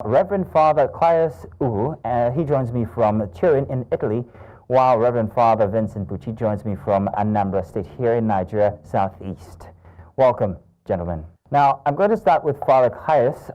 Reverend Father Caius Ugwu. He joins me from Turin in Italy, while Reverend Father Vincent Buchi joins me from Anambra State here in Nigeria, Southeast. Welcome, gentlemen. Now, I'm going to start with Father Caius.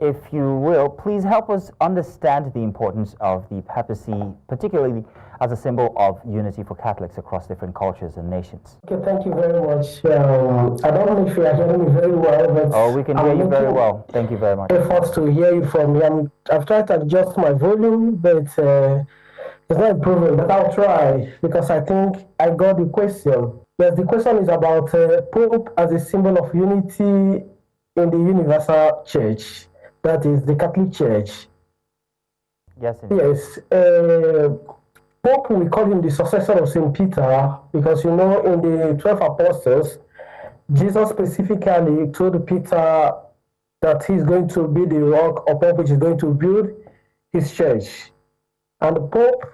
If you will, please help us understand the importance of the papacy, particularly as a symbol of unity for Catholics across different cultures and nations. Okay, thank you very much. I don't know if you are hearing me very well, but oh, we can hear you very well. Thank you very much. Efforts to hear you from me. I've tried to adjust my volume, but it's not improving. But I'll try because I think I got the question. Yes, the question is about Pope as a symbol of unity in the universal church, that is the Catholic Church. Yes, indeed. Yes. Pope, we call him the successor of St. Peter because, you know, in the 12 apostles, Jesus specifically told Peter that he's going to be the rock upon which he's going to build his church. And the Pope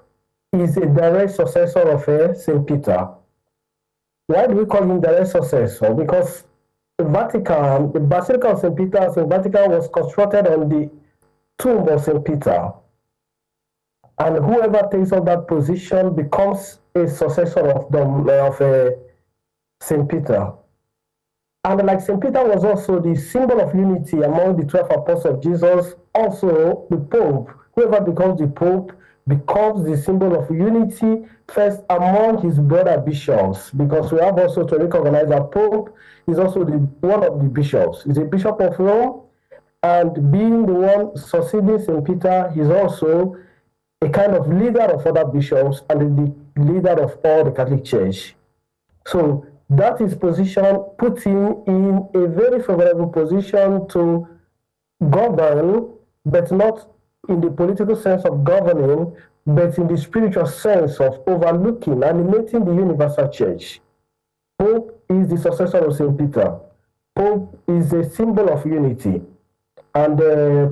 is a direct successor of St. Peter. Why do we call him direct successor? Because the Vatican, the Basilica of St. Peter in Vatican was constructed on the tomb of St. Peter. And whoever takes up that position becomes a successor of St. Peter. And like St. Peter was also the symbol of unity among the 12 apostles of Jesus, also the Pope, whoever becomes the Pope, becomes the symbol of unity first among his brother bishops, because we have also to recognize that Pope is also one of the bishops. He's a bishop of Rome, and being the one succeeding St. Peter, he's also a kind of leader of other bishops and the leader of all the Catholic Church. So that his position puts him in a very favorable position to govern, but not in the political sense of governing, but in the spiritual sense of overlooking, animating the universal church. Pope is the successor of St. Peter. Pope is a symbol of unity. And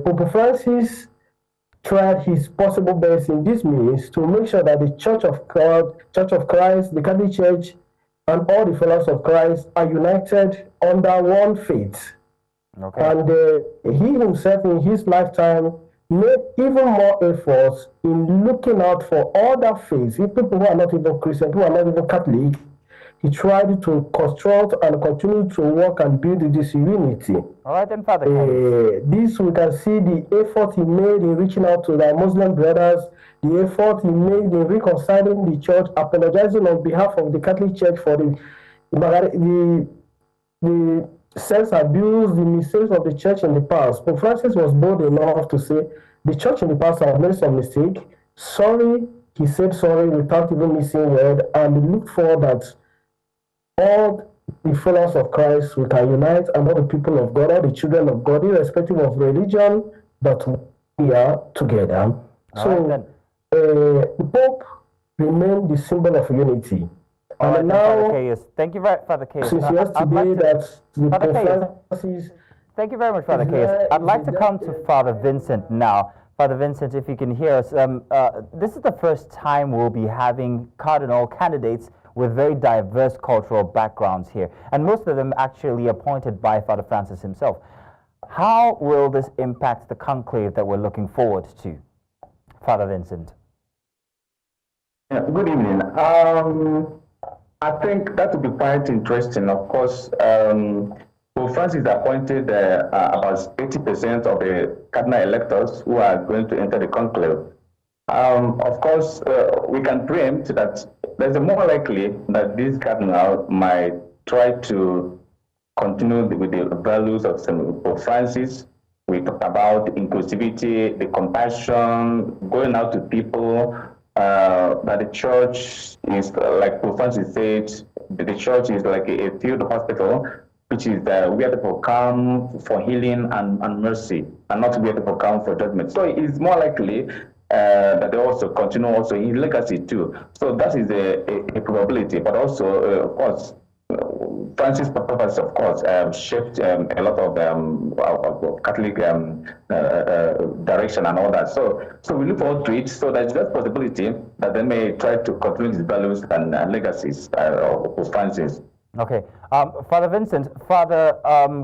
Pope Francis tried his possible best in this means to make sure that the Church of God, Church of Christ, the Catholic Church, and all the followers of Christ are united under one faith. Okay. And he himself in his lifetime made even more efforts in looking out for other faiths, people who are not even Christian, who are not even Catholic. He tried to construct and continue to work and build this unity. All right, then, Father. This we can see the effort he made in reaching out to the Muslim brothers, the effort he made in reconciling the church, apologizing on behalf of the Catholic Church for the sex abuse, the mistakes of the church in the past. Pope Francis was bold enough to say, the church in the past has made some mistake. Sorry, he said sorry without even missing a word, and looked forward that all the followers of Christ we can unite, and all the people of God, all the children of God, irrespective of religion, that we are together. The Pope remained the symbol of unity. And now, thank you, Father Caius. Since yesterday, that the Francis. Thank you very much, Father Caius. I'd like to come to Father Vincent now. Father Vincent, if you can hear us, this is the first time we'll be having cardinal candidates with very diverse cultural backgrounds here, and most of them actually appointed by Father Francis himself. How will this impact the conclave that we're looking forward to? Father Vincent. Yeah, good evening. I think that would be quite interesting. Of course, Pope Francis appointed about 80% of the cardinal electors who are going to enter the conclave. Of course, we can preempt that there's a more likely that this cardinal might try to continue with the values of Pope Francis. We talked about inclusivity, the compassion, going out to people, that the church is, like Pope Francis said, the church is like a field hospital, which is where people come for healing and mercy, and not where people come for judgment. So it's more likely that they also continue also in legacy too. So that is a probability, but also, of course, Francis papacy, of course, shaped a lot of Catholic direction and all that. So we look forward to it. So there's that possibility that they may try to continue these values and legacies of Francis. Okay. Father Vincent, Father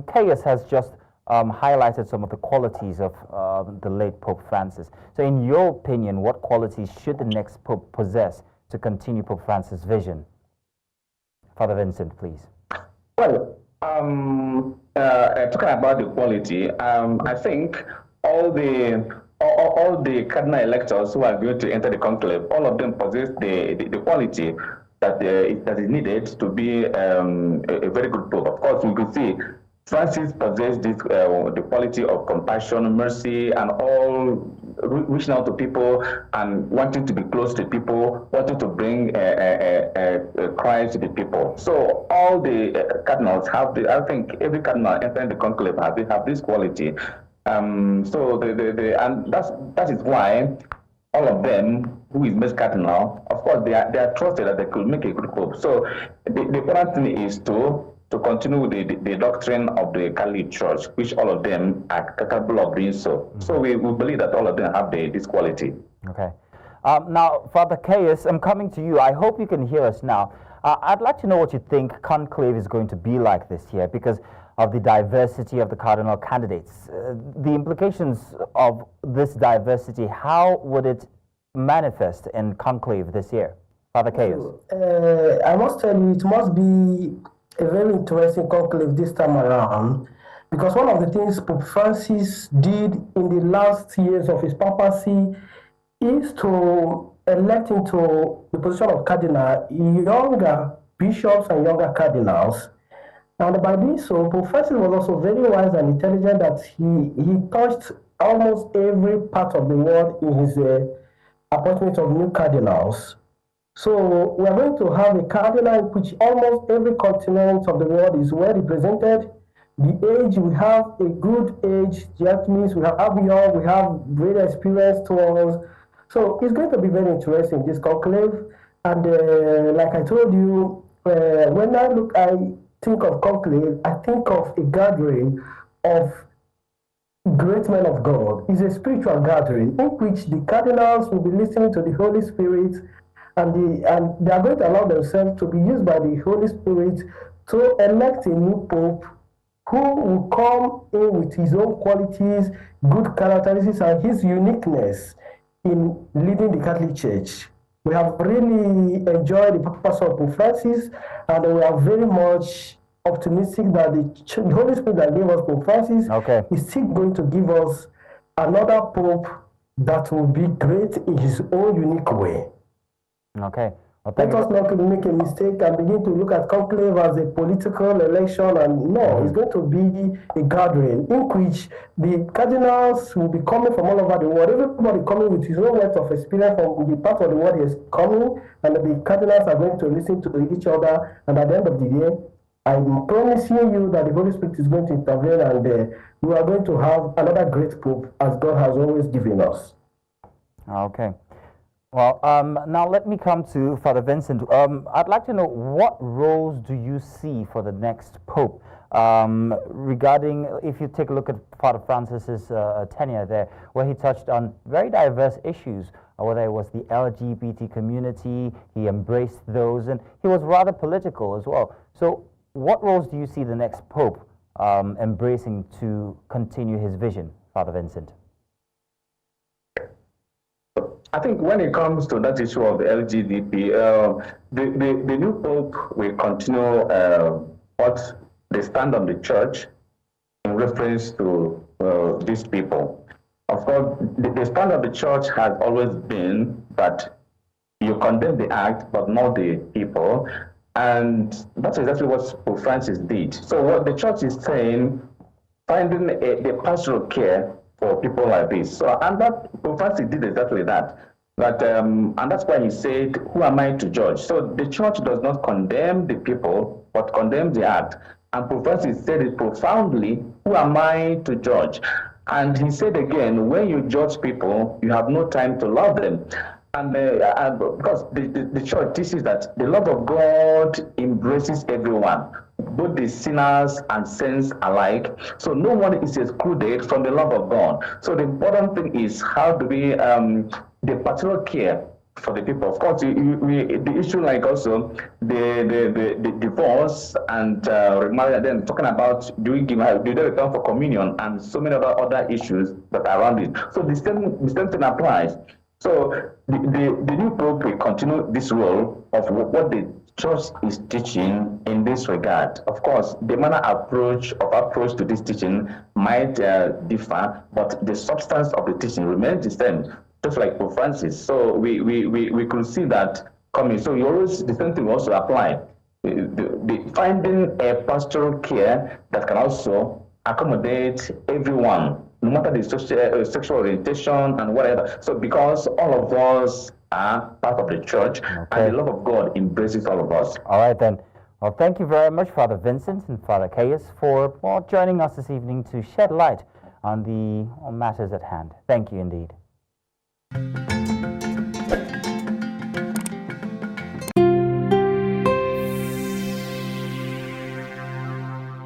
Caius has just highlighted some of the qualities of the late Pope Francis. So in your opinion, what qualities should the next Pope possess to continue Pope Francis' vision? Father Vincent, please. Well, talking about the quality, I think all the cardinal electors who are going to enter the conclave, all of them possess the quality that is needed to be a very good pope. Of course, we could see Francis possessed this, the quality of compassion, mercy, and all reaching out to people and wanting to be close to people, wanting to bring Christ to the people. So all the cardinals have I think every cardinal entering the conclave have this quality. And that is why all of them who is made cardinal, of course, they are trusted that they could make a good pope. So the important thing is to continue the doctrine of the Catholic Church, which all of them are capable of doing so. Mm-hmm. So we believe that all of them have this quality. Okay. Now, Father Caius, I'm coming to you. I hope you can hear us now. I'd like to know what you think conclave is going to be like this year because of the diversity of the cardinal candidates. The implications of this diversity, how would it manifest in conclave this year? Father Caius. I must tell you, it must be a very interesting conclave this time around, because one of the things Pope Francis did in the last years of his papacy is to elect into the position of cardinal younger bishops and younger cardinals. And by doing so, Pope Francis was also very wise and intelligent that he touched almost every part of the world in his appointment of new cardinals. So we are going to have a cardinal in which almost every continent of the world is well represented. The age, we have a good age, that means we have young, we have very experienced ones. So it's going to be very interesting, this conclave. And like I told you, when I think of conclave, I think of a gathering of great men of God. It's a spiritual gathering in which the cardinals will be listening to the Holy Spirit, and they are going to allow themselves to be used by the Holy Spirit to elect a new pope who will come in with his own qualities, good characteristics, and his uniqueness in leading the Catholic Church. We have really enjoyed the papacy of Pope Francis, and we are very much optimistic that the Holy Spirit that gave us Pope Francis is still going to give us another pope that will be great in his own unique way. Okay. Well, let us not make a mistake and begin to look at conclave as a political election, and no, it's going to be a gathering in which the cardinals will be coming from all over the world, everybody coming with his own wealth of experience from the part of the world he is coming, and the cardinals are going to listen to each other, and at the end of the day, I'm promising you that the Holy Spirit is going to intervene, and we are going to have another great pope as God has always given us. Okay. Well, now let me come to Father Vincent. I'd like to know, what roles do you see for the next Pope? Regarding, if you take a look at Father Francis's tenure there, where he touched on very diverse issues, whether it was the LGBT community, he embraced those, and he was rather political as well. So what roles do you see the next Pope embracing to continue his vision, Father Vincent? I think when it comes to that issue of the LGBT, the new Pope will continue what they stand on the church in reference to these people. Of course, the stand of the church has always been that you condemn the act, but not the people. And that's exactly what Pope Francis did. So what the church is saying, finding the pastoral care for people like this. So, and that Pope Francis did exactly that. And that's why he said, "Who am I to judge?" So the church does not condemn the people, but condemns the act. And Pope Francis said it profoundly, "Who am I to judge?" And he said again, when you judge people, you have no time to love them. And because the church teaches that the love of God embraces everyone, both the sinners and saints alike. So no one is excluded from the love of God. So the important thing is, how do we the pastoral care for the people. Of course, the issue like also the divorce and remarriage, then talking about do they return for communion and so many other issues that are around it. So the same thing applies. So the new Pope will continue this role of what the Church is teaching in this regard. Of course, the manner approach to this teaching might differ, but the substance of the teaching remains the same, just like Pope Francis. So we could see that coming. So the same thing will also apply. The finding a pastoral care that can also accommodate everyone, no matter the sexual orientation and whatever. So because all of us are part of the church, and the love of God embraces all of us. All right then. Well, thank you very much, Father Vincent and Father Caius, for joining us this evening to shed light on the matters at hand. Thank you indeed.